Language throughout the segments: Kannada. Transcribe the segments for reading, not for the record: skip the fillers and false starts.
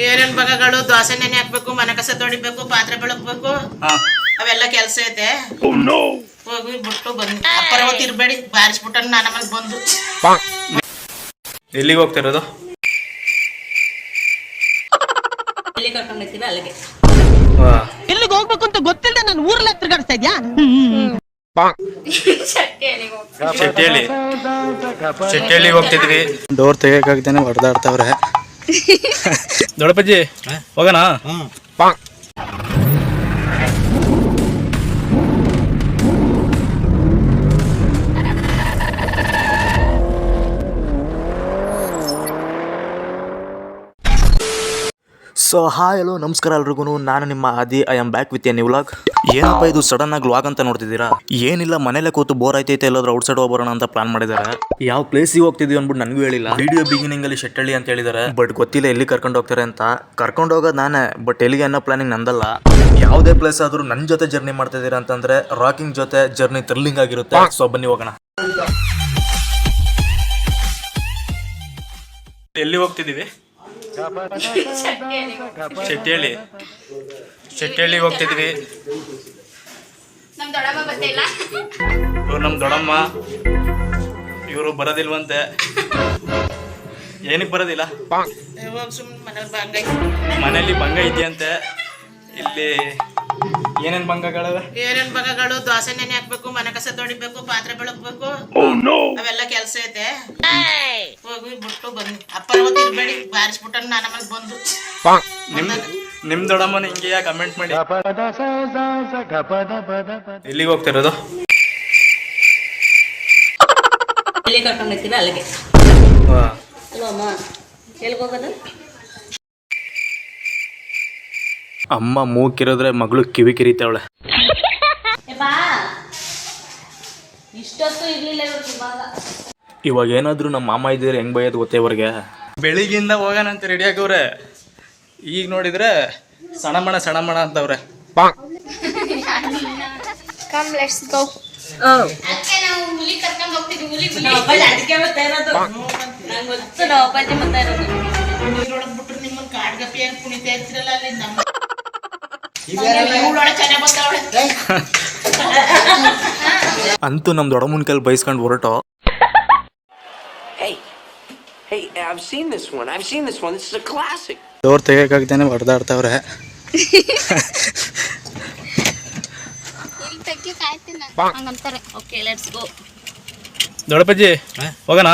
ಏನೇನ್ ಭಾಗಗಳು ದೋಸೆ ನೆನೆ ಹಾಕ್ಬೇಕು, ಮನೆ ಕಸ ತೊಳಿಬೇಕು, ಪಾತ್ರೆ ಬೆಳಗ್ಬೇಕು, ಅವೆಲ್ಲ ಕೆಲಸ ಐತೆ. ಹೋಗಿ ಬಿಟ್ಟು ಬಂದು ಅಪ್ಪರವತ್ತು ಇರ್ಬೇಡಿ, ಬಾರಿಸ್ಬಿಟ್ಟ ನಾನು ಆಮೇಲೆ ಬಂದು. ಎಲ್ಲಿಗೆ ಹೋಗ್ತಿರೋದು? ಎಲ್ಲಿ ಕರ್ಕೊಂಡು ಹೋಗ್ತೀರಾ ಅಲ್ಲಿಗೆ. ಎಲ್ಲಿಗೆ ಹೋಗ್ಬೇಕು ಅಂತ ಗೊತ್ತಿಲ್ಲದೆ ನಾನು ಊರಲ್ಲಿ ತಿರ್ಗಾಡ್ತಾ ಇದ್ಯಾ? ಶೆಟ್ಟಿಹಳ್ಳಿಗೆ ಹೋಗ್ತಿದ್ವಿ. ಡೋರ್ ತೆಗಿಯಕ್ಕಾಗ್ದೇನೆ ಹೊಡೆದಾಡ್ತಾವ್ರೆ. ದೊಡ್ಡಪ್ಪಜ್ಜಿ ಹೋಗೋಣ? ಸೊ ಹಾಯ್ ಹಲೋ ನಮಸ್ಕಾರ ಎಲ್ರಿಗೂ, ನಾನು ನಿಮ್ಮ ಆದಿ. I am back with A new vlog. ಏನಪ್ಪ ಇದು ಸಡನ್ ಆಗಿ ವ್ಲಾಗ್ ಅಂತ ನೋಡ್ತಿದ್ದೀರಾ? ಏನಿಲ್ಲ, ಮನೇಲೆ ಕೂತು ಬೋರ್ ಆಯ್ತೈತೆ, ಎಲ್ಲಾದ್ರೂ ಔಟ್ ಸೈಡ್ ಹೋಗೋಣ ಅಂತ ಪ್ಲಾನ್ ಮಾಡಿದ್ದಾರೆ. ಯಾವ ಪ್ಲೇಸಿಗೆ ಹೋಗ್ತಿದೀವಿ ಅಂದ್ಬಿಟ್ಟು ನನಗೂ ಹೇಳಿಲ್ಲ. ವಿಡಿಯೋ ಬಿಗಿನಿಂಗ್ ಅಲ್ಲಿ ಶೆಟ್ಟಳ್ಳಿ ಅಂತ ಹೇಳಿದ್ದಾರೆ, ಬಟ್ ಗೊತ್ತಿಲ್ಲ ಎಲ್ಲಿ ಕರ್ಕೊಂಡು ಹೋಗ್ತಾರೆ ಅಂತ. ಕರ್ಕೊಂಡು ಹೋಗೋದು ನಾನೇ, ಬಟ್ ಎಲ್ಲಿಗೆ ಅನ್ನೋ ಪ್ಲಾನಿಂಗ್ ನಂದಲ್ಲ. ಯಾವುದೇ ಪ್ಲೇಸ್ ಆದ್ರೂ ನನ್ನ ಜೊತೆ ಜರ್ನಿ ಮಾಡ್ತಾ ಇದೀರಾ ಅಂತಂದ್ರೆ ರಾಕಿಂಗ್ ಜೊತೆ ಜರ್ನಿ ಥ್ರಿಲ್ಲಿಂಗ್ ಆಗಿರುತ್ತೆ. ಸೊ ಬನ್ನಿ ಹೋಗೋಣ. ಎಲ್ಲಿ ಹೋಗ್ತಿದೀವಿ? ಶೆಟ್ಟಿಹಳ್ಳಿಗೆ ಹೋಗ್ತಿದ್ವಿ. ಇವ್ರು ನಮ್ ದೊಡ್ಡಮ್ಮ, ಇವರು ಬರೋದಿಲ್ವಂತೆ. ಏನಕ್ಕೆ ಬರೋದಿಲ್ಲ? ಮನೇಲಿ ಭಂಗ ಇದೆಯಂತೆ. ಇಲ್ಲಿ ಏನೇನ್ ಭಂಗಗಳವೆ? ಏನೇನ್ ಭಾಗಗಳು ದೋಸೆ ನೆನೆ ಹಾಕ್ಬೇಕು, ಮನೆ ಕಸ ತೊಳಿಬೇಕು, ಪಾತ್ರೆ ಬೆಳಗ್ಬೇಕು, ಅವೆಲ್ಲ ಕೆಲಸ ಐತೆ. ಹೋಗಿ ಬಿಟ್ಟು ಬಂದು ಅಪ್ಪರವತ್ತು ಇರ್ಬೇಡಿ, ಬಾರಿಸ್ಬಿಟ್ಟ ನಾನು ಆಮೇಲೆ ಬಂದು. ನಿಮ್ ದೊಡ್ಡಮ್ಮನ ಹಿಂಗೆ ಕಮೆಂಟ್ ಮಾಡಿ. ಎಲ್ಲಿಗೆ ಹೋಗ್ತಿರೋದು? ಎಲ್ಲಿ ಕರ್ಕೊಂಡು ಹೋಗ್ತೀರಾ ಅಲ್ಲಿಗೆ. ಅಲ್ವಮ್ಮ, ಎಲ್ಲಿಗೆ ಹೋಗೋದು? ಅಮ್ಮ ಮೂಗಿರೋದ್ರೆ ಮಗಳು ಕಿವಿ ಕಿರಿತಾವಳೆ. ಇಷ್ಟೊತ್ತು ಇರ್ಲಿಲ್ಲ ಇವಾಗ ಏನಾದ್ರು ನಮ್ಮ ಮಾಮ ಇದ್ರೆ ಹೆಂಗ್ ಬೈಯೋದು ಗೊತ್ತೇ ಅವ್ರಿಗೆ. ಬೆಳಿಗ್ಗೆಯಿಂದ ಹೋಗೋಣ ಅಂತ ರೆಡಿ ಆಗವ್ರೆ. ಈಗ ನೋಡಿದ್ರೆ ಸಣಮಣ ಅಂತವ್ರೆ. ಹುಲಿ ಕರ್ಕೊಂಡು ಹೋಗ್ತಿದ್ವಿ. ಬಿಟ್ರು ನಿಮ್ಮನ್ನ ಕಾಡ್ಗಪ್ಪಿಯಾಗಿ ಕುಣಿತಾ ಇರ್ತಿರಲ್ಲ ಅಲ್ಲಿ. ನಮ್ಮ ಅಂತೂ ನಮ್ ದೊಡ್ಡಮ್ಮನ ಕೈಲಿ ಬೈಸ್ಕೊಂಡು ಹೊರಟು. ಡೋರ್ ತೆಗಿಯಕ್ಕಾಗ್ದೇನೆ ಹೊಡೆದಾಡ್ತಾವ್ರೆ. ದೊಡ್ಡಪ್ಪಜ್ಜಿ ಹೋಗೋಣ?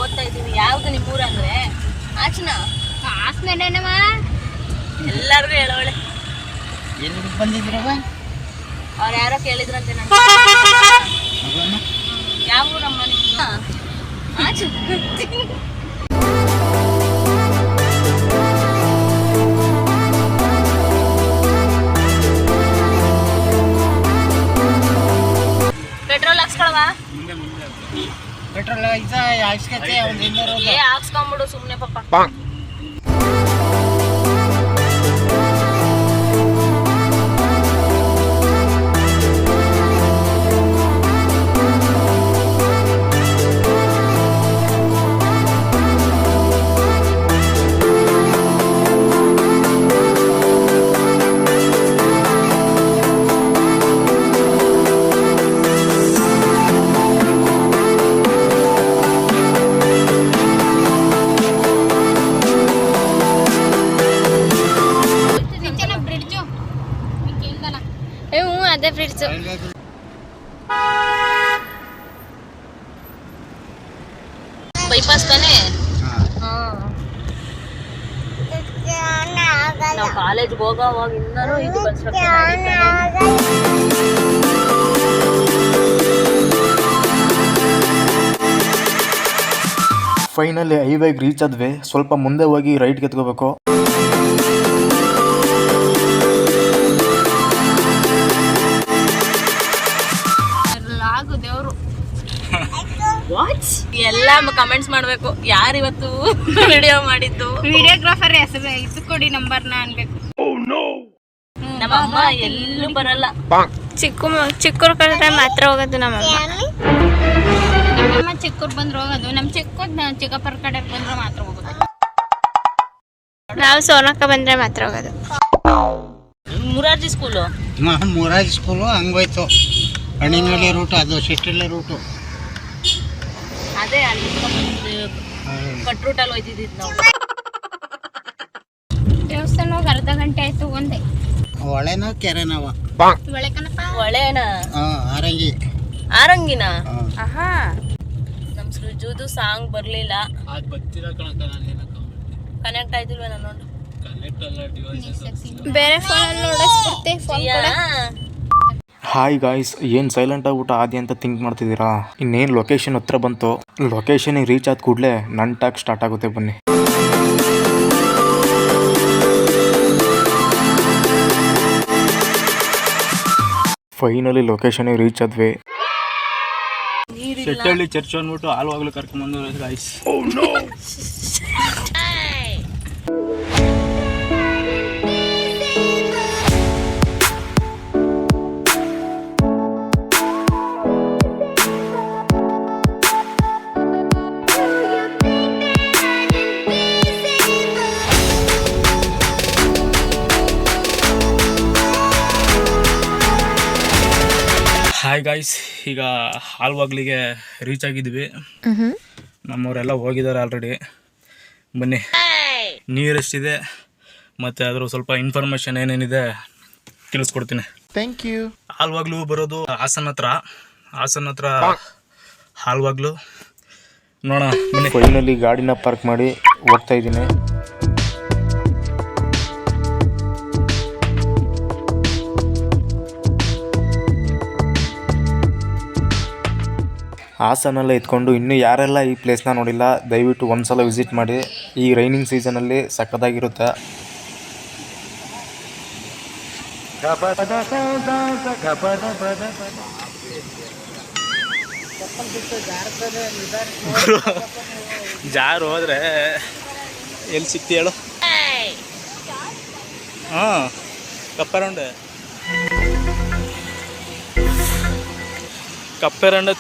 ಓದ್ತಾ ಇದೀವಿ. ಯಾವ್ದು ನಿಮ್ಮೂರ ಅಂದ್ರೆ? ಆಚನ ಹಾಸ್ಮೇನೇನಮ್ಮ, ಎಲ್ಲಾರ್ಗು ಹೇಳೋಳೆ. ಎಲ್ಲಿಗೆ ಬಂದಿದ್ರವ? ಅವ್ರು ಯಾರೋ ಕೇಳಿದ್ರಂತೆ. ನಾನು ಯಾವ ಊರಮ್ಮ ನಿಮ್ಮ? ಆಚನ ಪೆಟ್ರೋಲ್ ಹಾಕ್ಸ್ಕೊಳವಾ? ಪೆಟ್ರೋಲ್ ಹಾಕ್ಸ್ಕೊಂಬಿಡು ಸುಮ್ನೆ ಪಾಪ. ಅದೇ ಫ್ರಿಡ್ಜ್. ಬೈಪಾಸ್ ತಾನೆ. ನಾವು ಕಾಲೇಜ್ಗೆ ಹೋಗೋವಾಗಿಂದನೂ ಇದು ಕನ್ಸ್ಟ್ರಕ್ಷನ್. ಫೈನಲಿ ಹೈವೇಗೆ ರೀಚ್ ಆದ್ವಿ. ಸ್ವಲ್ಪ ಮುಂದೆ ಹೋಗಿ ರೈಟ್ ಎತ್ಕೋಬೇಕು. ಎಲ್ಲ ಕಮೆಂಟ್ಸ್ ಮಾಡ್ಬೇಕು ಯಾರು ಇವತ್ತು ವಿಡಿಯೋ ಮಾಡಿದ್ದು. ವಿಡಿಯೋಗ್ರಾಫರ್ ಹೆಸರು ಇದು ಕೊಡಿ ನಂಬರ್ನ ಅನ್ಬೇಕು. ನಮ್ಮ ಅಮ್ಮ ಎಲ್ಲೂ ಬರಲ್ಲ. ಚಿಕ್ಕೂರ್ ಕರೆದ್ರೆ ಮಾತ್ರ ಹೋಗೋದು ನಮ್ಮಮ್ಮ ಚಿಕ್ಕೂರ್ ಬಂದ್ರೆ ಹೋಗೋದು. ನಮ್ ಚಿಕ್ಕಪ್ಪರ ಕಡೆ ಬಂದ್ರೆ ಮಾತ್ರ ಹೋಗೋದು. ನಾವು ಸೋನಕ್ಕ ಬಂದ್ರೆ ಮಾತ್ರ ಹೋಗೋದು. ಮುರಾರ್ಜಿ ಸ್ಕೂಲು ಮುರಾರ್ಜಿ ಸ್ಕೂಲು ಹಂಗೋಯ್ತು. ಹಣ್ಣಿನಳ್ಳಿ ರೂಟು, ಅದು ಸಿಟ್ಟಿಳ್ಳಿ ರೂಟು. ಅದೇ ಅಲ್ಲಿ ಕಟ್ ರೂಟಲ್ಲಿ ಹೋಯ್ತಿದ್ದು ನಾವು. ದೇವಸ್ಥಾನ ಹೋಗಿ ಅರ್ಧ ಗಂಟೆ ಆಯ್ತು. ಒಂದೇ ಹೊಳೆನ ಕೆರೆನವ ಒಳ್ಳೆನಾ ಆರಂಗಿ ಆರಂಗಿನ. ಆಹಾ ನಮ್ ಸೃಜುದು ಸಾಂಗ್ ಬರ್ಲಿಲ್ಲ. ಕನೆಕ್ಟ್ ಆಯ್ತಿಲ್ವ ನಾನು ನೋಡು. ಬೇರೆ ಫೋನಲ್ಲಿ ನೋಡಿಸ್ಬಿಡ್ತೆ ಫೋನ್ ಕೂಡ. ಹಾಯ್ ಗಾಯ್ಸ್, ಏನು ಸೈಲೆಂಟ್ ಆಗ್ಬಿಟ್ಟು ಆದಿ ಅಂತ ಥಿಂಕ್ ಮಾಡ್ತಿದ್ದೀರಾ? ಇನ್ನೇನು ಲೊಕೇಶನ್ ಹತ್ರ ಬಂತು. ಲೊಕೇಶನಿಗೆ ರೀಚ್ ಆದ ಕೂಡಲೇ ನನ್ನ ಟಾಕ್ ಸ್ಟಾರ್ಟ್ ಆಗುತ್ತೆ, ಬನ್ನಿ. ಫೈನಲಿ ಲೊಕೇಶನಿಗೆ ರೀಚ್ ಆದ್ವಿ. ಶೆಟ್ಟಳ್ಳಿ ಚರ್ಚ್ ಅಂದ್ಬಿಟ್ಟು ಹಾಲ್ವಾಗ್ಲು ಕರ್ಕೊಂಡ್ಬಂದು ಗಾಯ್ಸ್. ಹಾಯ್ ಗಾಯ್ಸ್, ಈಗ ಹಾಲ್ವಾಗ್ಲಿಗೆ ರೀಚ್ ಆಗಿದ್ವಿ. ನಮ್ಮವರೆಲ್ಲ ಹೋಗಿದ್ದಾರೆ ಆಲ್ರೆಡಿ. ಬನ್ನಿ, ನೀರೆಷ್ಟಿದೆ ಮತ್ತು ಅದ್ರ ಸ್ವಲ್ಪ ಇನ್ಫಾರ್ಮೇಷನ್ ಏನೇನಿದೆ ತಿಳಿಸ್ಕೊಡ್ತೀನಿ. Thank you. ಹಾಲ್ವಾಗ್ಲು ಬರೋದು ಹಾಸನ ಹತ್ರ ಹಾಲ್ವಾಗ್ಲು ನೋಡೋಣ ಬನ್ನಿ. ಫೈನಲಿ ಗಾಡಿನ ಪಾರ್ಕ್ ಮಾಡಿ ಹೋಗ್ತಾ ಇದ್ದೀನಿ. ಹಾಸನೆಲ್ಲ ಎತ್ಕೊಂಡು ಇನ್ನೂ ಯಾರೆಲ್ಲ ಈ ಪ್ಲೇಸ್ನ ನೋಡಿಲ್ಲ ದಯವಿಟ್ಟು ಒಂದ್ಸಲ ವಿಸಿಟ್ ಮಾಡಿ. ಈ ರೈನಿಂಗ್ ಸೀಸನಲ್ಲಿ ಸಕ್ಕತ್ತಾಗಿರುತ್ತೆ. ಜಾರು ಹೋದ್ರೆ ಎಲ್ಲಿ ಸಿಕ್ತಿ ಹೇಳು? ಹಾಂ, ಕಪ್ಪೆರಂಡೆ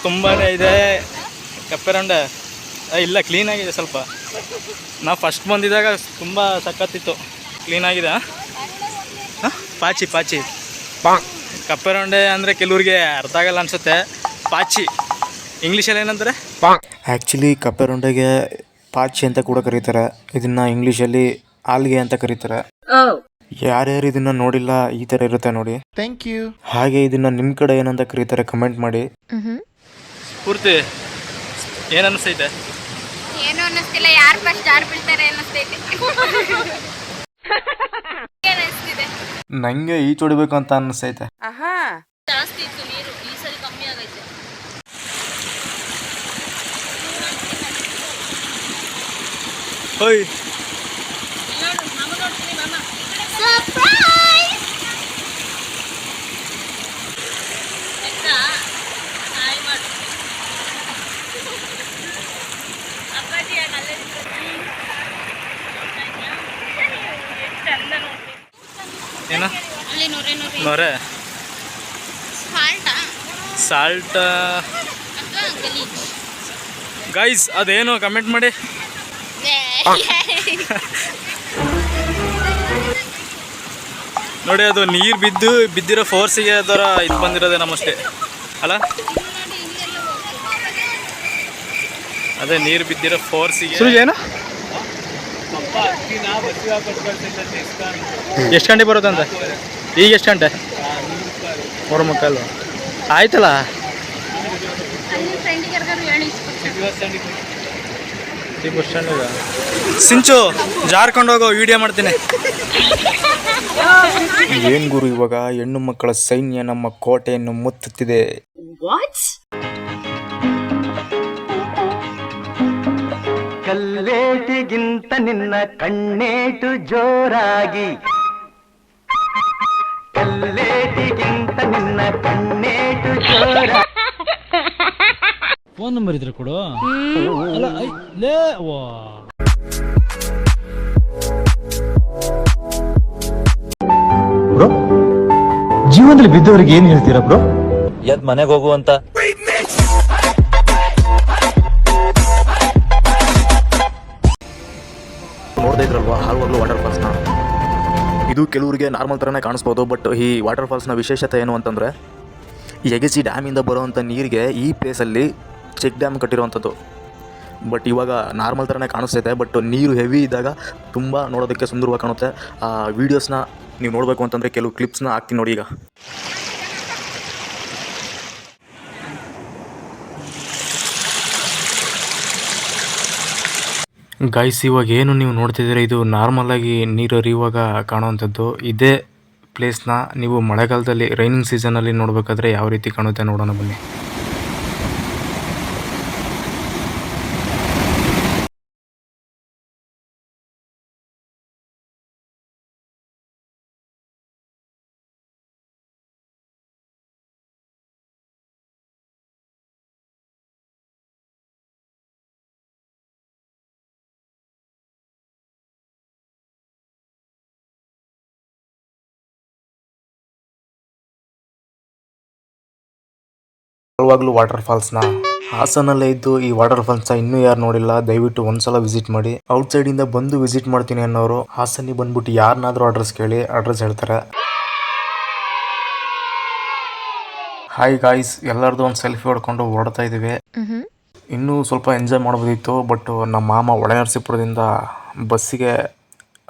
ತುಂಬಾ ಇದೆ. ಕಪ್ಪೆರಂಡೆ ಇಲ್ಲ, ಕ್ಲೀನಾಗಿದೆ ಸ್ವಲ್ಪ. ನಾವು ಫಸ್ಟ್ ಬಂದಿದ್ದಾಗ ತುಂಬ ಸಖತ್ತಿತ್ತು, ಕ್ಲೀನಾಗಿದೆ. ಹಾಂ, ಪಾಚಿ ಕಪ್ಪೆರಂಡೆ ಅಂದರೆ ಕೆಲವ್ರಿಗೆ ಅರ್ಥ ಆಗಲ್ಲ ಅನಿಸುತ್ತೆ. ಪಾಚಿ ಇಂಗ್ಲೀಷಲ್ಲಿ ಏನಂತಾರೆ? ಆ್ಯಕ್ಚುಲಿ ಕಪ್ಪೆರೊಂಡೆಗೆ ಪಾಚಿ ಅಂತ ಕೂಡ ಕರೀತಾರೆ. ಇದನ್ನು ಇಂಗ್ಲೀಷಲ್ಲಿ ಆಲ್ಗೆ ಅಂತ ಕರೀತಾರೆ. ಯಾರ್ಯಾರು ಇದನ್ನ ನೋಡಿಲ್ಲ, ಈ ಥರ ಇರುತ್ತೆ ನೋಡಿ. Thank you. ಹಾಗೆ ಇದನ್ನ ನಿಮ್ಮ ಕಡೆ ಏನಂತ ಕರೀತಾರೆ ಕಮೆಂಟ್ ಮಾಡಿ. ಪೂರ್ತಿ ಏನು ಅನ್ನಿಸ್ತೈತೆ? ಏನು ಅನ್ನಿಸ್ತಿಲ್ಲ. ಯಾರು ಫಸ್ಟ್ ಜಾರ್ ಬೀಳ್ತಾರೆ ಅನ್ನಿಸ್ತೈತೆ. ನಂಗೆ ಈಚ್ ಹೊಡಿಬೇಕು ಅಂತ ಅನ್ನಿಸ್ತೈತೆ. ಜಾಸ್ತಿ ಇತ್ತು ನೀರು, ಈ ಸರಿ ಕಮ್ಮಿ ಆಗೈತೆ. ಓಯ್, ಏನ ನೋರೆ ಸಾಲ್ಟ್ ಗೈಸ್, ಅದೇನು ಕಮೆಂಟ್ ಮಾಡಿ. ನೋಡಿ, ಅದು ನೀರು ಬಿದ್ದಿರೋ ಫೋರ್ಸಿಗೆ ಅದರ ಇದು ಬಂದಿರೋದೇ ನಮ್ಮಷ್ಟೇ ಅಲ್ಲ. ಅದೇ ನೀರು ಬಿದ್ದಿರೋ ಫೋರ್ಸಿಗೆ. ಏನು ಎಷ್ಟು ಗಂಟೆ ಬರುತ್ತಂತ? ಈಗ ಎಷ್ಟು ಗಂಟೆ? 3:45 ಆಯ್ತಲ್ಲ. ಬಸ್ ಸ್ಟ್ಯಾಂಡಿಗ ಸಿಂಚು ಜಾರ್ಕೊಂಡು ಹೋಗೋ ವಿಡಿಯೋ ಮಾಡ್ತೀನಿ. ಏನ್ ಗುರು, ಇವಾಗ ಹೆಣ್ಣು ಮಕ್ಕಳ ಸೈನ್ಯ ನಮ್ಮ ಕೋಟೆಯನ್ನು ಮುತ್ತುತ್ತಿದೆ. ಕಲ್ಲೇಟಿಗಿಂತ ನಿನ್ನ ಕಣ್ಣೇಟು ಜೋರಾಗಿ, ಕಲ್ಲೇಟಿಗಿಂತ ನಿನ್ನ ಕಣ್ಣೇಟು ಜೋರಾಗಿ. ಫೋನ್ ನಂಬರ್ ಇದ್ರೆ ಕೊಡು. ಅಲ್ಲ ಲೇ ವಾ ಬ್ರೋ, ಜೀವನದಲ್ಲಿ ಬಿದ್ದವರಿಗೆ ಏನ್ ಹೇಳ್ತೀರಾ ಬ್ರೋ? ಎದ್ ಮನೆಗೆ ಹೋಗುವಂತ. ನೋಡ್ತಾ ಇದ್ರಲ್ವಾ ಹಾಲ್ವಾಗ್ಲು ವಾಟರ್ ಫಾಲ್ಸ್ನ. ಇದು ಕೆಲವರಿಗೆ ನಾರ್ಮಲ್ ಥರನೇ ಕಾಣಿಸ್ಬೋದು, ಬಟ್ ಈ ವಾಟರ್ ಫಾಲ್ಸ್ನ ವಿಶೇಷತೆ ಏನು ಅಂತಂದರೆ ಯಗಚಿ ಡ್ಯಾಮಿಂದ ಬರುವಂಥ ನೀರಿಗೆ ಈ ಪ್ಲೇಸಲ್ಲಿ ಚೆಕ್ ಡ್ಯಾಮ್ ಕಟ್ಟಿರುವಂಥದ್ದು. ಬಟ್ ಇವಾಗ ನಾರ್ಮಲ್ ಥರನೇ ಕಾಣಿಸ್ತೈತೆ, ಬಟ್ ನೀರು ಹೆವಿ ಇದ್ದಾಗ ತುಂಬ ನೋಡೋದಕ್ಕೆ ಸುಂದರವಾಗಿ ಕಾಣುತ್ತೆ. ಆ ವೀಡಿಯೋಸ್ನ ನೀವು ನೋಡಬೇಕು ಅಂತಂದರೆ ಕೆಲವು ಕ್ಲಿಪ್ಸ್ನ ಹಾಕ್ತೀನಿ ನೋಡಿ ಈಗ. ಗೈಸ್, ಇವಾಗ ಏನು ನೀವು ನೋಡ್ತಿದ್ದೀರ ಇದು ನಾರ್ಮಲಾಗಿ ನೀರು ಹರಿಯುವಾಗ ಕಾಣುವಂಥದ್ದು. ಇದೇ ಪ್ಲೇಸ್ನ ನೀವು ಮಳೆಗಾಲದಲ್ಲಿ ರೈನಿಂಗ್ ಸೀಸನಲ್ಲಿ ನೋಡಬೇಕಾದ್ರೆ ಯಾವ ರೀತಿ ಕಾಣುತ್ತೆ ನೋಡೋಣ ಬನ್ನಿ. ಯಾವಾಗಲೂ ವಾಟರ್ ಫಾಲ್ಸ್ನ ಹಾಸನಲ್ಲೇ ಇದ್ದು ಈ ವಾಟರ್ ಫಾಲ್ಸ್ನ ಇನ್ನೂ ಯಾರು ನೋಡಿಲ್ಲ, ದಯವಿಟ್ಟು ಒಂದ್ಸಲ ವಿಸಿಟ್ ಮಾಡಿ. ಔಟ್ಸೈಡಿಂದ ಬಂದು ವಿಸಿಟ್ ಮಾಡ್ತೀನಿ ಅನ್ನೋರು ಹಾಸನಿಗೆ ಬಂದ್ಬಿಟ್ಟು ಯಾರನ್ನಾದ್ರೂ ಅಡ್ರೆಸ್ ಕೇಳಿ, ಅಡ್ರೆಸ್ ಹೇಳ್ತಾರೆ. ಹಾಯ್ ಗಾಯ್ಸ್, ಎಲ್ಲರದು ಒಂದು ಸೆಲ್ಫಿ ಹೊಡ್ಕೊಂಡು ಓಡ್ತಾ ಇದ್ದೀವಿ. ಇನ್ನೂ ಸ್ವಲ್ಪ ಎಂಜಾಯ್ ಮಾಡ್ಬೋದಿತ್ತು, ಬಟ್ ನಮ್ಮ ಮಾಮ ಒಳನರಸೀಪುರದಿಂದ ಬಸ್ಸಿಗೆ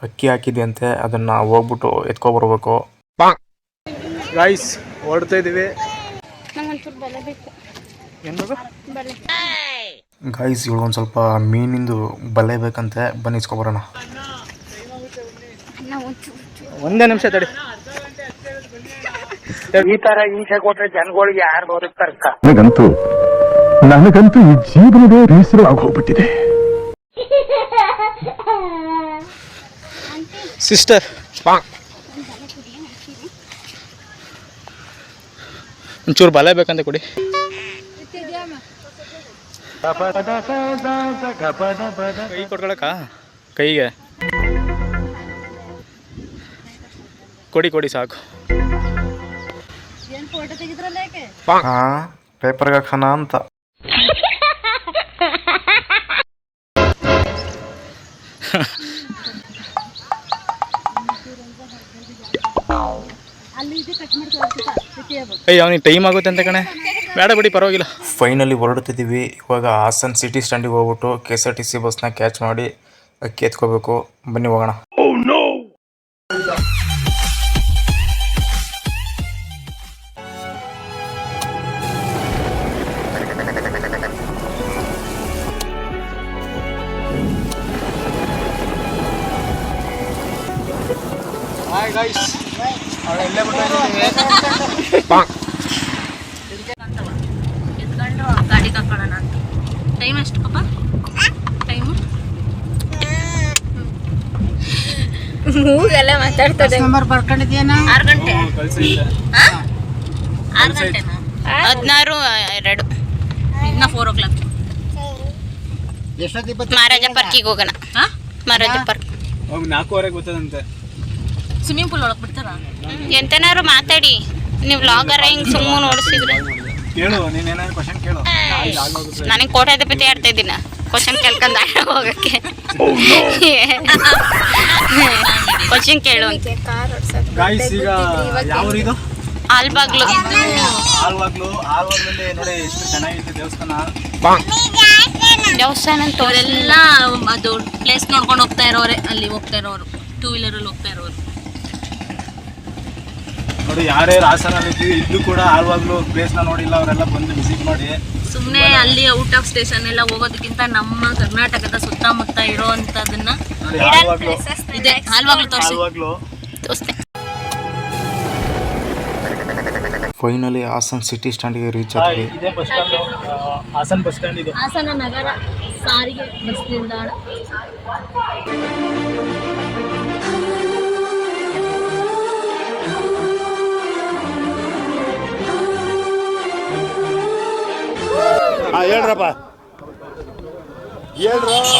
ಅಕ್ಕಿ ಹಾಕಿದೆಯಂತೆ, ಅದನ್ನು ಹೋಗ್ಬಿಟ್ಟು ಎತ್ಕೊಬರ್ಬೇಕು. ಗಾಯ್ಸ್, ಓಡ್ತಾ ಇದ್ದೀವಿ. ಗಾಯ್ಸ್, ಇವಳು ಒಂದು ಸ್ವಲ್ಪ ಮೀನಿಂದು ಬಲೆ ಬೇಕಂತೆ, ಬನ್ನಿ ಇಸ್ಕೊಬರೋಣ. ಒಂದೇ ನಿಮಿಷ ತಡಿ. ಈ ತರ ಹಿಂಸೆ ಕೊಟ್ರೆ ಜನಗಳಿಗೆ ಯಾರು ಬದುಕ್ತಾರ? ನನಗಂತೂ ಈ ಜೀವನವೇ ಬೇಸರ ಆಗೋಗ್ಬಿಟ್ಟಿದೆ. ಸಿಸ್ಟರ್, ಒಂಚೂರು ಬಲೆ ಬೇಕಂತ ಕೊಡಿ. ಕೈ ಕೊಡ್ಕೊಳಕ? ಕೈಗೆ ಕೊಡಿ ಸಾಕು. ಹಾಂ, ಪೇಪರ್ಗೆ ಹಾಕೋಣ ಅಂತ. ಅವನಿಗೆ ಟೈಮ್ ಆಗುತ್ತೆ ಅಂತ ಕಣೆ, ಬೇಡ ಬಿಡಿ ಪರವಾಗಿಲ್ಲ. ಫೈನಲಿ ಹೊರಡ್ತಿದ್ದೀವಿ. ಇವಾಗ ಹಾಸನ್ ಸಿಟಿ ಸ್ಟ್ಯಾಂಡಿಗೆ ಹೋಗ್ಬಿಟ್ಟು KSRTC ಬಸ್ನ ಕ್ಯಾಚ್ ಮಾಡಿ ಅಕ್ಕಿ ಎತ್ಕೋಬೇಕು. ಬನ್ನಿ ಹೋಗೋಣ. ಹಾಯ್ ಗಾಯ್ಸ್, ಇಲ್ಲೇ ಎತ್ಕೊಂಡು ಗಾಡಿ ಹಾಕೊಳ್ಳೋಣ ಅಂತ. ಟೈಮ್ ಎಷ್ಟು ಪಾಪ? ಟೈಮು ಮೂಗೆಲ್ಲ ಮಾತಾಡ್ತದೆ. ನಂಬರ್ ಬರ್ಕೊಂಡಿದ್ಯೇನ? 6 ಗಂಟೆ. 6 ಗಂಟೆನಾ? 16:02 ಇನ್ನ 4 o'clock. ಎಷ್ಟೊತ್ತಿ ಮಹಾರಾಜ ಪಾರ್ಕಿಗೆ ಹೋಗೋಣ. ಮಹಾರಾಜ ಪಾರ್ಕ್ ಹೋಗಿ 4:15 ಗೊತ್ತದಂತೆ. ಸ್ವಿಮ್ಮಿಂಗ್ ಪೂಲ್ ಒಳಗೆ ಬಿಡ್ತಾರ? ಎಂತನಾರು ಮಾತಾಡಿ, ನೀವು ವ್ಲಾಗರ ಹಿಂಗ್ ಸುಮ್ಮನೆ ನೋಡಿಸಿದ್ರೆ ಕೇಳು, ನೀನೇನಾದ್ರು ಕ್ವಶನ್ ಕೇಳು. ನನಗೆ ಕೋಟ್ಯಾಧಿಪತಿ ಆಡ್ತಾ ಇದ್ದೀನ ಕ್ವಶನ್ ಕೇಳ್ಕೊಂಡು ಹೋಗಕ್ಕೆ. ಕ್ವಶನ್ ಕೇಳು ಅಂತ. ಗಾಯ್ಸ್, ಈಗ ಯಾವ ಇದು ಆಲ್ಬಾಗ್ಲು ಆಲ್ವಾಗ್ಲಲ್ಲಿ ನೋಡಿ ಎಷ್ಟು ಚೆನ್ನಾಗಿತ್ತು ದೇವಸ್ಥಾನ. ದೇವಸ್ಥಾನ ಅಂತ ಅವರೆಲ್ಲ ಅದು ಪ್ಲೇಸ್ ನೋಡ್ಕೊಂಡು ಹೋಗ್ತಾ ಇರೋರೆ, ಅಲ್ಲಿ ಹೋಗ್ತಾ ಇರೋರು, 2 ವೀಲರಲ್ಲಿ ಹೋಗ್ತಾ ಇರೋರು. ನೋಡಿ, ಯಾರ್ಯಾರು ಹಾಸನಲ್ಲಿ ಇದ್ದೀವಿ ಇದ್ದು ಕೂಡ ಆಲ್ವಾಗ್ಲು ಪ್ಲೇಸ್ನ ನೋಡಿಲ್ಲ ಅವರೆಲ್ಲ ಬಂದು ವಿಸಿಟ್ ಮಾಡಿ. ಸುಮ್ಮನೆ ಅಲ್ಲಿ ಔಟ್ ಆಫ್ ಸ್ಟೇಷನ್ ಎಲ್ಲ ಹೋಗೋದಕ್ಕಿಂತ ನಮ್ಮ ಕರ್ನಾಟಕದ ಸುತ್ತಮುತ್ತ ಇರೋ ಅಂಥದನ್ನ ನೋಡಿ, ಆಲ್ವಾಗ್ಲು ಇದೆ ಆಲ್ವಾಗ್ಲು ತೋರಿಸಿ. ತೋರಿಸ್ತೆ. ಫೈನಲಿ ಹಾಸನ್ ಸಿಟಿ ಸ್ಟ್ಯಾಂಡಿಗೆ ರೀಚ್ ಆದ್ವಿ. ಇದೇ bus stand, Hassan bus stand ಇದು. ಹಾಸನ ನಗರ ಸಾರಿಗೆ ಬಸ್ ನಿಲ್ದಾಣ.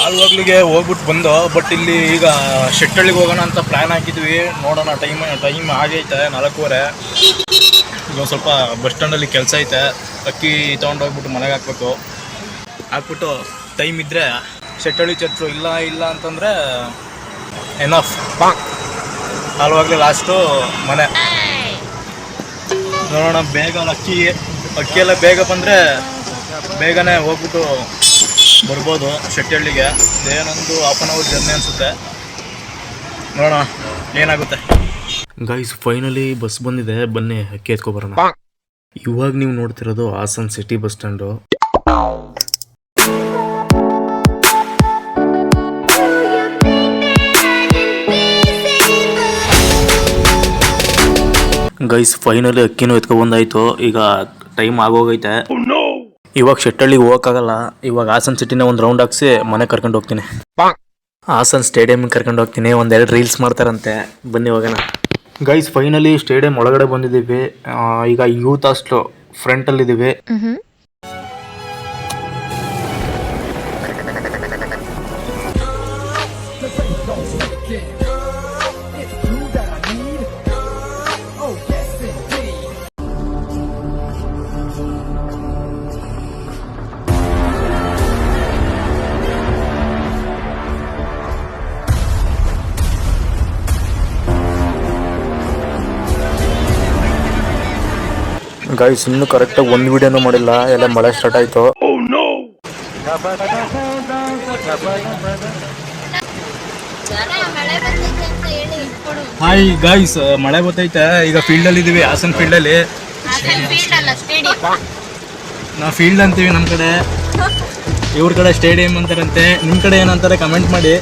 ಹಾಲ್ವಾಗ್ಲಿಗೆ ಹೋಗ್ಬಿಟ್ಟು ಬಂದು ಬಟ್ ಇಲ್ಲಿ ಈಗ ಶೆಟ್ಟಳ್ಳಿಗೆ ಹೋಗೋಣ ಅಂತ ಪ್ಲ್ಯಾನ್ ಹಾಕಿದ್ವಿ. ನೋಡೋಣ, ಟೈಮ್ ಆಗೈತೆ 4:15. ಈಗ ಸ್ವಲ್ಪ ಬಸ್ ಸ್ಟ್ಯಾಂಡಲ್ಲಿ ಕೆಲಸ ಐತೆ. ಅಕ್ಕಿ ತೊಗೊಂಡೋಗ್ಬಿಟ್ಟು ಮನೆಗೆ ಹಾಕ್ಬಿಟ್ಟು ಟೈಮ್ ಇದ್ದರೆ ಶೆಟ್ಟಳ್ಳಿ ಚರ್ಚು, ಇಲ್ಲ ಅಂತಂದರೆ ಎನಫ್ ಹಾಲ್ವಾಗ್ಲಿ ಲಾಸ್ಟು ಮನೆ. ನೋಡೋಣ, ಬೇಗ ಅಕ್ಕಿಯೆಲ್ಲ ಬೇಗ ಬಂದರೆ ಬೇಗನೆ ಹೋಗ್ಬಿಟ್ಟು ಬರ್ಬೋದು ಶೆಟ್ಟಳ್ಳಿಗೆ. ಏನೊಂದು 1/2 ಅವರ್ ಜರ್ನಿ ಅನಿಸುತ್ತೆ. ನೋಡೋಣ ಏನಾಗುತ್ತೆ. ಗೈಸ್ ಫೈನಲಿ ಬಸ್ ಬಂದಿದೆ, ಬನ್ನಿ ಅಕ್ಕಿ ಎತ್ಕೊಬರೋಣ. ಇವಾಗ ನೀವು ನೋಡ್ತಿರೋದು Hassan city bus stand. Guys finally ಅಕ್ಕಿನೂ ಎತ್ಕೊಬಂದಾಯ್ತು. ಈಗ ಟೈಮ್ ಆಗೋಗೈತೆ. ಇವಾಗ ಶೆಟ್ಟಳ್ಳಿಗೆ ಹೋಗೋಕ್ಕಾಗಲ್ಲ. ಇವಾಗ ಹಾಸನ್ ಸಿಟಿನ ಒಂದು ರೌಂಡ್ ಹಾಕ್ಸಿ ಮನೆ ಕರ್ಕೊಂಡು ಹೋಗ್ತೀನಿ. ಹಾಸನ್ ಸ್ಟೇಡಿಯಮ್ಗೆ ಕರ್ಕೊಂಡು ಹೋಗ್ತೀನಿ. 1-2 ರೀಲ್ಸ್ ಮಾಡ್ತಾರಂತೆ, ಬನ್ನಿ ಹೋಗೋಣ. ಗೈಸ್ ಫೈನಲಿ ಸ್ಟೇಡಿಯಂ ಒಳಗಡೆ ಬಂದಿದ್ದೀವಿ. ಈಗ ಯೂತ್ ಹಾಸ್ಟೆಲ್ ಫ್ರಂಟಲ್ಲಿದ್ದೀವಿ. ಗೈಸ್ ಇನ್ನೂ ಕರೆಕ್ಟಾಗಿ ಒಂದು ವಿಡಿಯೋನೂ ಮಾಡಿಲ್ಲ, ಎಲ್ಲ ಮಳೆ ಸ್ಟಾರ್ಟ್ ಆಯಿತು. ಹಾಯ್ ಗೈಸ್, ಮಳೆ ಬರ್ತೈತೆ. ಈಗ ಫೀಲ್ಡಲ್ಲಿ ಇದ್ದೀವಿ, ಹಾಸನ್ ಫೀಲ್ಡಲ್ಲಿ. ನಾವು ಫೀಲ್ಡ್ ಅಂತೀವಿ ನಮ್ಮ ಕಡೆ, ಇವ್ರ ಕಡೆ ಸ್ಟೇಡಿಯಂ ಅಂತಾರಂತೆ. ನಿಮ್ಮ ಕಡೆ ಏನಂತಾರೆ ಕಮೆಂಟ್ ಮಾಡಿ.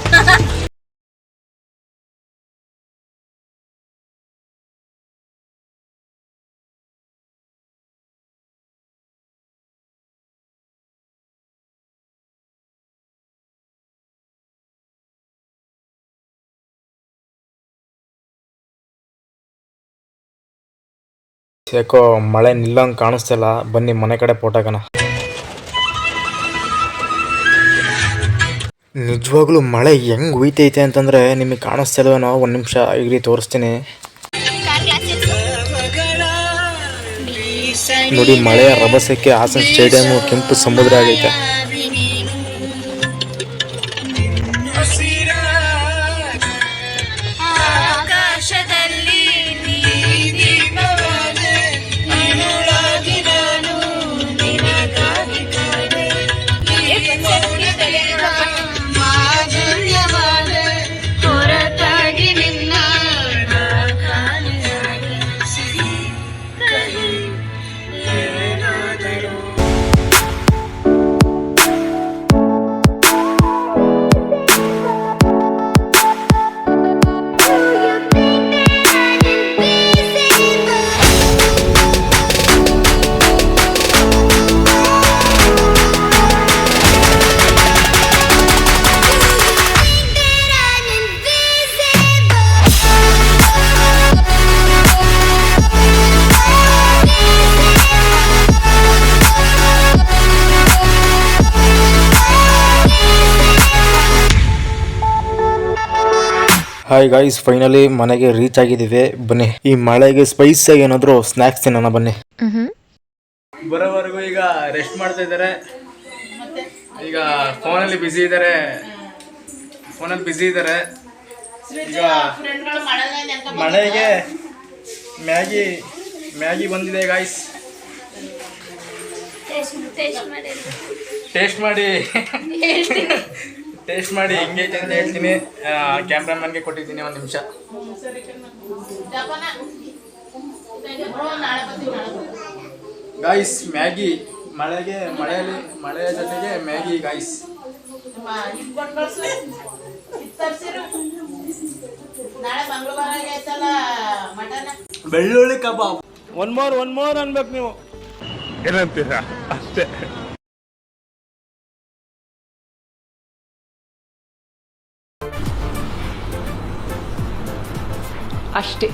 ಯಾಕೋ ಮಳೆ ನಿಲ್ಲಂಗೆ ಕಾಣಿಸ್ತಿಲ್ಲ, ಬನ್ನಿ ಮನೆ ಕಡೆ ಪೋಟಾಕನ. ನಿಜವಾಗ್ಲೂ ಮಳೆ ಹೆಂಗೆ ಹುಯ್ತೈತೆ ಅಂತಂದರೆ ನಿಮಗೆ ಕಾಣಿಸ್ತಿಲ್ವೇನೋ. 1 ನಿಮಿಷ ಇಲ್ಲಿ ತೋರಿಸ್ತೀನಿ ನೋಡಿ. ಮಳೆಯ ರಭಸಕ್ಕೆ ಹಾಸನ್ ಸ್ಟೇಡಿಯಂ ಕೆಂಪು ಸಮುದ್ರ ಆಗೈತೆ. ಹಾಯ್ ಗಾಯ್ಸ್, ಫೈನಲಿ ಮನೆಗೆ ರೀಚ್ ಆಗಿದ್ದೀವಿ. ಬನ್ನಿ ಈ ಮಳೆಗೆ ಸ್ಪೈಸಿಯಾಗಿ ಏನಾದರೂ ಸ್ನ್ಯಾಕ್ಸ್ ತಿನ್ನೋಣ ಬನ್ನಿ. ಬರೋವರೆಗೂ ಈಗ ರೆಸ್ಟ್ ಮಾಡ್ತಾ ಇದ್ದಾರೆ. ಈಗ ಫೋನಲ್ಲಿ ಬ್ಯುಸಿ ಇದ್ದಾರೆ. ಈಗ ಮಳೆಗೆ ಮ್ಯಾಗಿ ಬಂದಿದೆ ಗಾಯ್ಸ್. ಟೇಸ್ಟ್ ಮಾಡಿ ಹೆಂಗೈತೆ ಅಂತ ಹೇಳ್ತೀನಿ. ಕ್ಯಾಮ್ರಾಮನ್ಗೆ ಕೊಟ್ಟಿದ್ದೀನಿ 1 ನಿಮಿಷ. ಗಾಯ್ಸ್ ಮ್ಯಾಗಿ, ಮಳೆಯ ಜೊತೆಗೆ ಮ್ಯಾಗಿ ಗಾಯ್ಸ್. ಬೆಳ್ಳುಳ್ಳಿ ಕಬಾಬ್. ಒನ್ ಮೋರ್ ಅನ್ಬೇಕು ನೀವು. ಏನಂತೀರಾ ಅಷ್ಟೇ. ಅಷ್ಟೇ.